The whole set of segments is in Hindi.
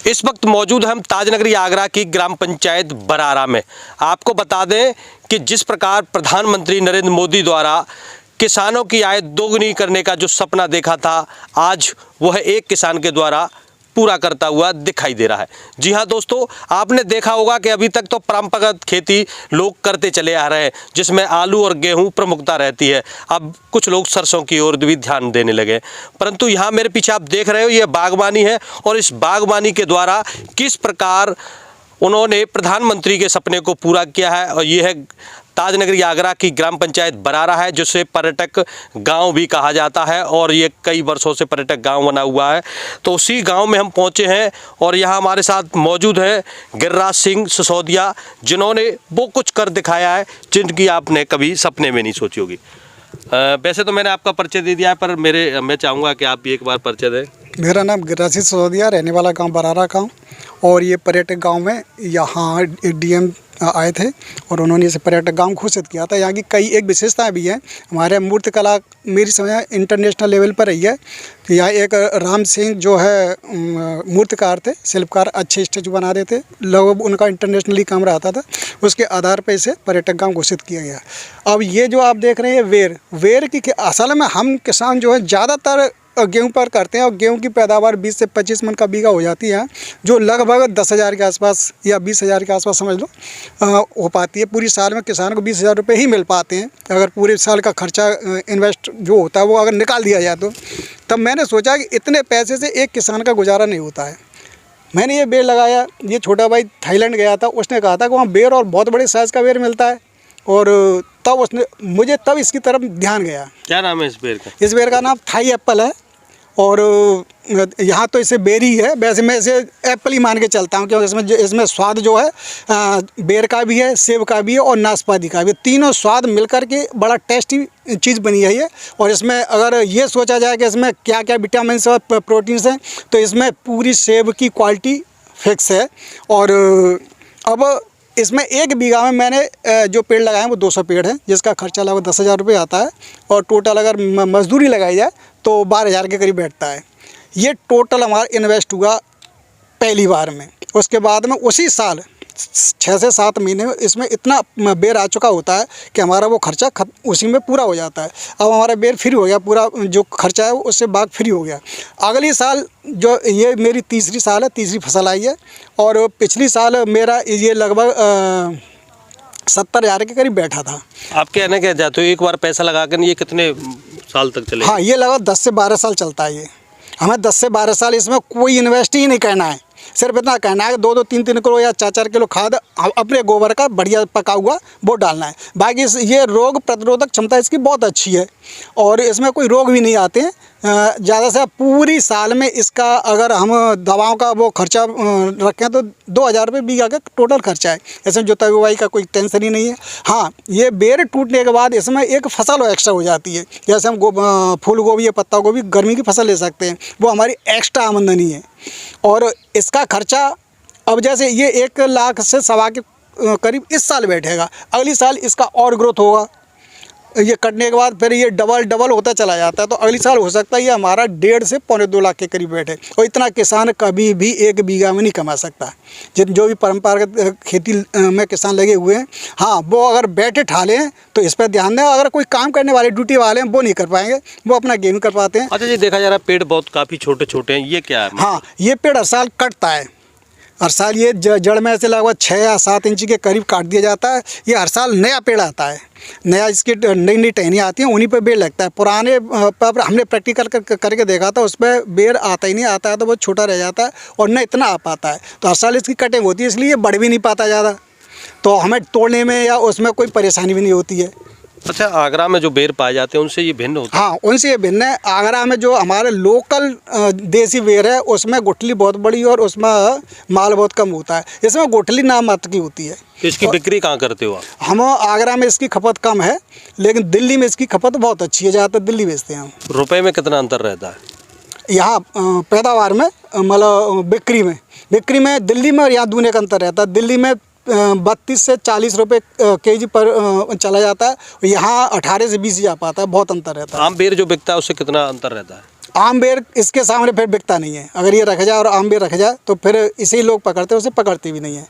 इस वक्त मौजूद हम ताजनगरी आगरा की ग्राम पंचायत बरारा में। आपको बता दें कि जिस प्रकार प्रधानमंत्री नरेंद्र मोदी द्वारा किसानों की आय दोगुनी करने का जो सपना देखा था, आज वह एक किसान के द्वारा पूरा करता हुआ दिखाई दे रहा है। जी हाँ दोस्तों, आपने देखा होगा कि अभी तक तो परंपरागत खेती लोग करते चले आ रहे हैं, जिसमें आलू और गेहूं प्रमुखता रहती है। अब कुछ लोग सरसों की ओर भी ध्यान देने लगे, परंतु यहाँ मेरे पीछे आप देख रहे हो ये बागवानी है, और इस बागवानी के द्वारा किस प्रकार उन्होंने प्रधानमंत्री के सपने को पूरा किया है। और ये है ताजनगरी आगरा की ग्राम पंचायत बरारा है, जिसे पर्यटक गांव भी कहा जाता है, और ये कई वर्षों से पर्यटक गांव बना हुआ है। तो उसी गांव में हम पहुंचे हैं, और यहाँ हमारे साथ मौजूद है गिरिराज सिंह सिसोदिया, जिन्होंने वो कुछ कर दिखाया है जिनकी आपने कभी सपने में नहीं सोची होगी। वैसे तो मैंने आपका परिचय दे दिया है, पर मैं चाहूँगा कि आप भी एक बार परिचय दें। मेरा नाम गिरिराज सिंह सिसोदिया, रहने वाला गांव बरारा गांव, और ये पर्यटक गांव में यहाँ डीएम आए थे और उन्होंने इसे पर्यटक गांव घोषित किया था। यहाँ की कई एक विशेषताएं भी हैं। हमारे मूर्तिकला मेरी समझ इंटरनेशनल लेवल पर रही है। तो यहाँ एक राम सिंह जो है मूर्तिकार थे, शिल्पकार, अच्छे स्टेचू बना रहे थे, लगभग उनका इंटरनेशनली काम रहता था। उसके आधार पर इसे पर्यटक गाँव घोषित किया गया। अब ये जो आप देख रहे हैं वेर की असल में हम किसान जो है ज़्यादातर गेहूं पर करते हैं, और गेहूं की पैदावार 20 से 25 मन का बीघा हो जाती है, जो लगभग 10,000 के आसपास या 20,000 के आसपास समझ लो हो पाती है। पूरी साल में किसान को 20,000 रुपये ही मिल पाते हैं, अगर पूरे साल का खर्चा इन्वेस्ट जो होता है वो अगर निकाल दिया जाए तो। तब मैंने सोचा कि इतने पैसे से एक किसान का गुजारा नहीं होता है। मैंने ये बेर लगाया। ये छोटा भाई थाईलैंड गया था, उसने कहा था कि वहाँ बेर और बहुत बड़े साइज़ का बेर मिलता है, और तब इसकी तरफ ध्यान गया। क्या नाम है इस बेर का? इस बेर का नाम थाई एप्पल है, और यहाँ तो इसे बेरी है, वैसे मैं इसे एप्पल ही मान के चलता हूँ, क्योंकि इसमें स्वाद जो है बेर का भी है, सेब का भी है और नाशपाती का भी है। तीनों स्वाद मिलकर के बड़ा टेस्टी चीज़ बनी है ये। और इसमें अगर ये सोचा जाए कि इसमें क्या क्या विटामिन और प्रोटीन्स हैं, तो इसमें पूरी सेब की क्वालिटी फिक्स है। और अब इसमें एक बीघा में मैंने जो पेड़ लगाए हैं वो 200 पेड़ हैं, जिसका खर्चा लगभग 10,000 रुपये आता है, और टोटल अगर मजदूरी लगाई जाए तो 12,000 के करीब बैठता है। ये टोटल हमारा इन्वेस्ट हुआ पहली बार में। उसके बाद में उसी साल 6 से 7 महीने में इसमें इतना बेर आ चुका होता है कि हमारा वो खर्चा उसी में पूरा हो जाता है। अब हमारा बेर फ्री हो गया, पूरा जो खर्चा है उससे बाग फ्री हो गया। अगली साल जो ये मेरी तीसरी साल है, तीसरी फसल आई है, और पिछली साल मेरा ये लगभग 70,000 के करीब बैठा था। आप कहने क्या चाहते हो, एक बार पैसा लगा कर ये कितने साल तक चलेगा? हाँ, ये लगभग 10 से 12 साल चलता है। ये हमें 10 से 12 साल इसमें कोई इन्वेस्ट ही नहीं करना है। सिर्फ इतना कहना है कि 2-2, 3-3 किलो या 4-4 किलो खाद अपने गोबर का बढ़िया पका हुआ वो डालना है। बाकी ये रोग प्रतिरोधक क्षमता इसकी बहुत अच्छी है, और इसमें कोई रोग भी नहीं आते हैं। ज़्यादा से पूरी साल में इसका अगर हम दवाओं का वो खर्चा रखें तो 2,000 रुपये बीघा का टोटल खर्चा है। इसमें जुताई बुवाई का कोई टेंशन ही नहीं है। हाँ, ये बेर टूटने के बाद इसमें एक फसल एक्स्ट्रा हो जाती है। जैसे हम फूल गोभी या पत्ता गोभी गर्मी की फसल ले सकते हैं, वो हमारी एक्स्ट्रा आमदनी है। और इसका खर्चा अब जैसे ये 1 लाख से सवा के करीब इस साल बैठेगा, अगली साल इसका और ग्रोथ होगा। ये कटने के बाद फिर ये डबल होता चला जाता है, तो अगली साल हो सकता है ये हमारा 1.5 से पौने 2 लाख के करीब बैठे। और इतना किसान कभी भी एक बीघा में नहीं कमा सकता, जो भी परंपरागत खेती में किसान लगे हुए हैं। हाँ, वो अगर बैठे ठाले हैं तो इस पर ध्यान दें। अगर कोई काम करने वाले ड्यूटी वाले हैं वो नहीं कर पाएंगे, वो अपना गेम कर पाते हैं। अच्छा जी, देखा जा रहा है पेड़ बहुत काफ़ी छोटे छोटे हैं, ये क्या है? हाँ, ये पेड़ हर साल कटता है। हर साल ये जड़ में से लगभग 6 या 7 इंच के करीब काट दिया जाता है। ये हर साल नया पेड़ आता है, नया इसकी नई टहनियाँ आती हैं, उन्हीं पे बेर लगता है। पुराने पर हमने प्रैक्टिकल करके देखा था, उस पर बेर आता ही नहीं, आता है तो बहुत छोटा रह जाता है और न इतना आ पाता है। तो हर साल इसकी कटिंग होती है, इसलिए ये बढ़ भी नहीं पाता ज़्यादा, तो हमें तोड़ने में या उसमें कोई परेशानी भी नहीं होती है। अच्छा, आगरा में जो बेर पाए जाते हैं उनसे ये भिन्न होता है? हाँ, उनसे ये भिन्न है। आगरा में जो हमारे लोकल देसी बेर है उसमें गुठली बहुत बड़ी और उसमें माल बहुत कम होता है। इसमें गुठली नाम मात्र की होती है। इसकी बिक्री कहाँ करते हो आप? हम आगरा में इसकी खपत कम है, लेकिन दिल्ली में इसकी खपत बहुत अच्छी है, ज़्यादातर दिल्ली बेचते हैं हम। रुपए में कितना अंतर रहता है यहाँ पैदावार में? मतलब बिक्री में दिल्ली में और यहाँ दूने का अंतर रहता है। दिल्ली में 32 से 40 रुपये केजी पर चला जाता है, यहाँ 18 से 20 जा पाता है, बहुत अंतर रहता है। आम बेर जो बिकता है उससे कितना अंतर रहता है? आम बेर इसके सामने फिर बिकता नहीं है। अगर ये रखा जाए और आम बेर रखा जाए तो फिर इसे ही लोग पकड़ते हैं, उसे पकड़ते भी नहीं है।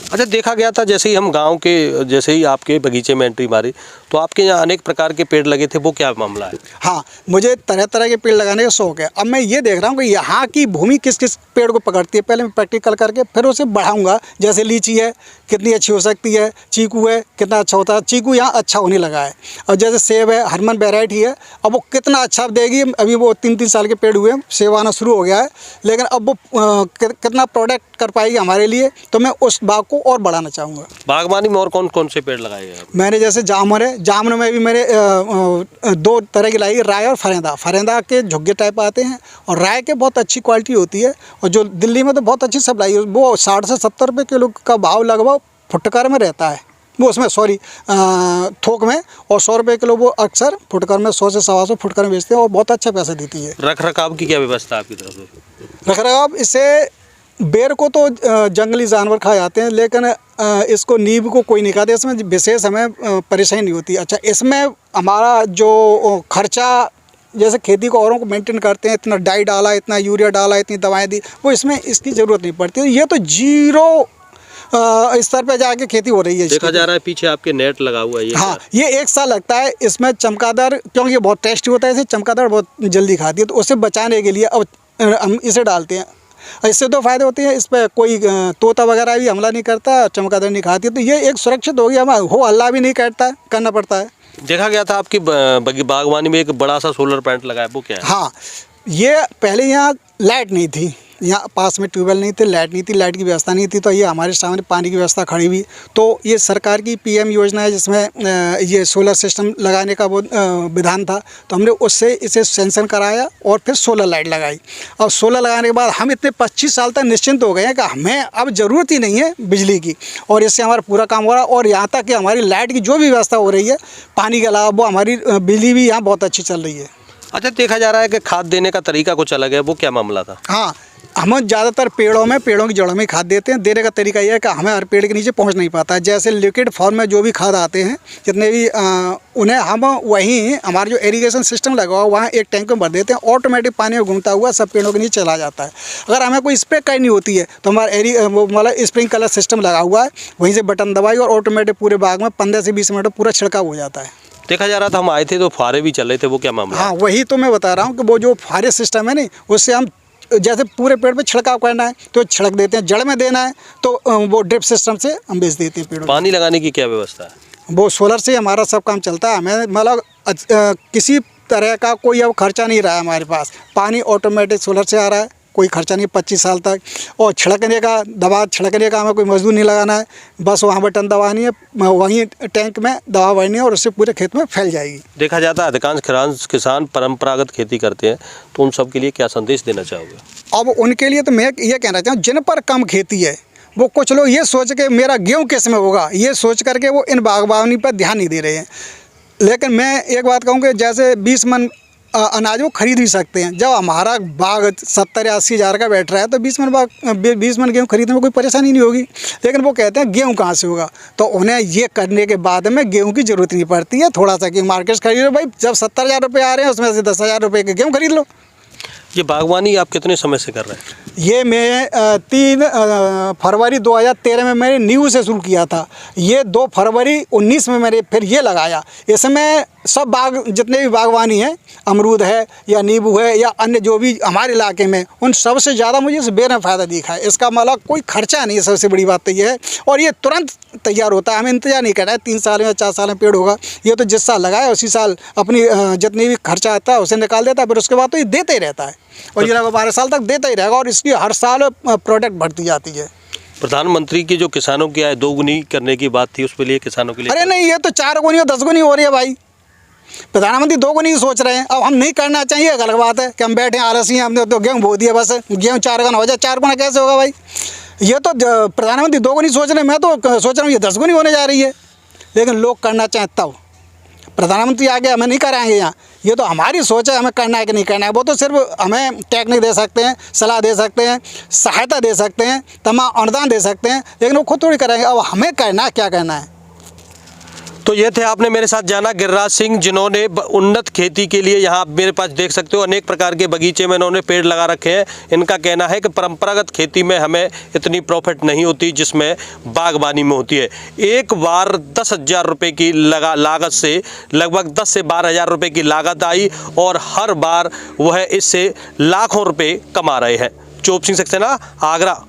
अच्छा, देखा गया था जैसे ही हम गांव के, जैसे ही आपके बगीचे में एंट्री मारी तो आपके यहाँ अनेक प्रकार के पेड़ लगे थे, वो क्या मामला है? हाँ, मुझे तरह तरह के पेड़ लगाने का शौक़ है। अब मैं ये देख रहा हूँ कि यहाँ की भूमि किस किस पेड़ को पकड़ती है। पहले मैं प्रैक्टिकल करके फिर उसे बढ़ाऊँगा। जैसे लीची है, कितनी अच्छी हो सकती है, चीकू है, कितना अच्छा होता है। चीकू यहाँ अच्छा होने लगा है। और जैसे सेब है, हरमन वैरायटी है, अब वो कितना अच्छा देगी। अभी वो 3-3 साल के पेड़ हुए हैं, सेब आना शुरू हो गया है, लेकिन अब वो कितना प्रोडक्ट कर पाएगी हमारे लिए, तो मैं उस बाग को और बढ़ाना चाहूँगा। बागवानी में और कौन कौन से पेड़ लगाए गए हैं? मैंने जैसे जामुन है, जामुन में भी मेरे 2 तरह की लाई, राय और फरेंदा। फरेंदा के झुग्गे टाइप आते हैं और राय के बहुत अच्छी क्वालिटी होती है। और जो दिल्ली में तो बहुत अच्छी सप्लाई है, वो 60 से 70 रुपये किलो का भाव लगभग फुटकर में रहता है। वो उसमें थोक में, और 100 रुपये किलो वो अक्सर फुटकर में 100 से 125 फुटकर में बेचते हैं और बहुत अच्छा पैसा देती है। रख रखाव की क्या व्यवस्था आपकी तरफ से? रख रखाव, इसे बेर को तो जंगली जानवर खा जाते हैं, लेकिन इसको नींब को कोई नहीं खाता। इसमें विशेष हमें परेशानी नहीं होती। अच्छा, इसमें हमारा जो खर्चा, जैसे खेती को औरों को मेंटेन करते हैं, इतना डाई डाला, इतना यूरिया डाला, इतनी दवाएं दी, वो इसमें इसकी ज़रूरत नहीं पड़ती। ये तो जीरो स्तर पे जाके खेती हो रही है। देखा जा रहा है पीछे आपके नेट लगा हुआ है ये। हाँ, ये 1 साल लगता है इसमें। चमगादड़, क्योंकि ये बहुत टेस्टी होता है, इसे चमगादड़ बहुत जल्दी खाती है, तो उसे बचाने के लिए अब हम इसे डालते हैं। इससे 2 फायदे होते हैं, इस पर कोई तोता वगैरह भी हमला नहीं करता, चमगादड़ नहीं खाती, तो ये एक सुरक्षित हो गया। हमारा हो अल्लाह भी नहीं करता, करना पड़ता है। देखा गया था आपकी बागवानी में एक बड़ा सा सोलर प्लांट लगा है, वो क्या है? हाँ, ये पहले यहाँ लाइट नहीं थी, यहाँ पास में ट्यूबवेल नहीं थे, लाइट नहीं थी, लाइट की व्यवस्था नहीं थी, तो ये हमारे सामने पानी की व्यवस्था खड़ी हुई। तो ये सरकार की PM योजना है, जिसमें ये सोलर सिस्टम लगाने का वो विधान था, तो हमने उससे इसे सेंक्शन कराया और फिर सोलर लाइट लगाई। और सोलर लगाने के बाद हम इतने 25 साल तक निश्चिंत हो गए हैं कि हमें अब ज़रूरत ही नहीं है बिजली की, और इससे हमारा पूरा काम हो रहा है। और यहाँ तक कि हमारी लाइट की जो भी व्यवस्था हो रही है, पानी के अलावा, वो हमारी बिजली भी यहाँ बहुत अच्छी चल रही है। अच्छा, देखा जा रहा है कि खाद देने का तरीका कुछ अलग है, वो क्या मामला था? हाँ, हम ज़्यादातर पेड़ों की जड़ों में खाद देते हैं। देने का तरीका यह है कि हमें हर पेड़ के नीचे पहुंच नहीं पाता है। जैसे लिक्विड फॉर्म में जो भी खाद आते हैं, जितने भी उन्हें हम वहीं हमारा जो इरिगेशन सिस्टम लगा हुआ, वहाँ एक टैंक में भर देते हैं, ऑटोमेटिक पानी में घूमता हुआ सब पेड़ों के नीचे चला जाता है। अगर हमें कोई स्प्रे करनी होती है तो हमारा मतलब स्प्रिंकलर सिस्टम लगा हुआ है, वहीं से बटन दबाई और ऑटोमेटिक पूरे बाग में 15 से 20 मिनट में पूरा छिड़काव हो जाता है। देखा जा रहा था, हम आए थे तो फुहारे भी चल रहे थे, वो क्या मामला? हाँ, वही तो मैं बता रहा हूँ कि वो जो फुहारे सिस्टम है नहीं, उससे हम जैसे पूरे पेड़ पे छिड़काव करना है तो छिड़क देते हैं, जड़ में देना है तो वो ड्रिप सिस्टम से हम बेच देते हैं पेड़ों। पानी लगाने की क्या व्यवस्था है? वो सोलर से हमारा सब काम चलता है। हमें मतलब किसी तरह का कोई अब खर्चा नहीं रहा है हमारे पास। पानी ऑटोमेटिक सोलर से आ रहा है, कोई खर्चा नहीं 25 साल तक। और छिड़कने का, दवा छिड़कने का हमें कोई मजदूर नहीं लगाना है, बस वहाँ बटन दबानी है, वहीं टैंक में दवा भरनी है और उससे पूरे खेत में फैल जाएगी। देखा जाता है अधिकांश किसान परंपरागत खेती करते हैं, तो उन सब के लिए क्या संदेश देना चाहोगे? अब उनके लिए तो मैं ये कहना चाहूँ, जिन पर कम खेती है, वो कुछ लोग ये सोच के मेरा गेहूँ किस में होगा, ये सोच करके वो इन बागवानी पर ध्यान नहीं दे रहे हैं। लेकिन मैं एक बात कहूँ कि जैसे 20 मन अनाज वो खरीद भी सकते हैं। जब हमारा बाग 70 या 80 हज़ार का बैठ रहा है तो 20 मन गेहूँ खरीदने में कोई परेशानी नहीं होगी। लेकिन वो कहते हैं गेहूँ कहाँ से होगा, तो उन्हें ये करने के बाद में गेहूँ की ज़रूरत नहीं पड़ती है। थोड़ा सा कि मार्केट से खरीद लो भाई, जब 70,000 रुपये आ रहे हैं उसमें से 10,000 रुपये के गेहूँ खरीद लो। ये बागवानी आप कितने समय से कर रहे हैं? ये मैं 3 फरवरी 2013 में मैंने नींबू से शुरू किया था। ये 2 फरवरी 19 में मैंने फिर ये लगाया। इसमें सब बाग, जितने भी बागवानी है, अमरूद है या नींबू है या अन्य जो भी हमारे इलाके में, उन सबसे ज़्यादा मुझे इस बेर में फ़ायदा दिखा है। इसका मतलब कोई खर्चा नहीं है, सबसे बड़ी बात तो ये है। और ये तुरंत तैयार होता है, हमें इंतजार नहीं करना है 3 साल में 4 साल में पेड़ होगा। ये तो जिस साल लगाया उसी साल अपनी जितनी भी खर्चा आता है उसे निकाल देता है, फिर उसके बाद तो ये देते ही रहता है और ये 12 साल तक देता ही रहेगा और इसकी हर साल प्रोडक्ट बढ़ती जाती है। प्रधानमंत्री की जो किसानों की आय 2 गुनी करने की बात थी, उसके लिए किसानों के लिए? अरे नहीं, ये तो 4 गुनी और 10 गुनी हो रही है भाई। प्रधानमंत्री 2 गुनी सोच रहे हैं। अब हम नहीं करना चाहिए, अलग बात है कि हम बैठे आलसी हैं, हमने तो गेहूँ बो दिया, बस गेहूँ 4 गुना हो जाए। 4 गुना कैसे होगा भाई? ये तो प्रधानमंत्री 2 गुनी सोच रहे हैं, मैं तो सोच रहा हूँ ये 10 गुनी होने जा रही है। लेकिन लोग करना चाहें तब, प्रधानमंत्री आगे हमें नहीं कराएंगे यहाँ। ये तो हमारी सोच है, हमें करना है कि नहीं करना है। वो तो सिर्फ हमें टेक्निक दे सकते हैं, सलाह दे सकते हैं, सहायता दे सकते हैं, तमाम अनुदान दे सकते हैं, लेकिन वो खुद थोड़ी कराएंगे। अब हमें करना है, क्या करना है। तो ये थे आपने मेरे साथ जाना गिरिराज सिंह, जिन्होंने उन्नत खेती के लिए यहाँ मेरे पास देख सकते हो अनेक प्रकार के बगीचे में इन्होंने पेड़ लगा रखे हैं। इनका कहना है कि परंपरागत खेती में हमें इतनी प्रॉफिट नहीं होती जिसमें बागबानी में होती है। एक बार 10,000 रुपये की लागत से लगभग 10 से 12,000 रुपये की लागत आई और हर बार वह इससे लाखों रुपये कमा रहे हैं। चोप सिंह सक्सेना, आगरा।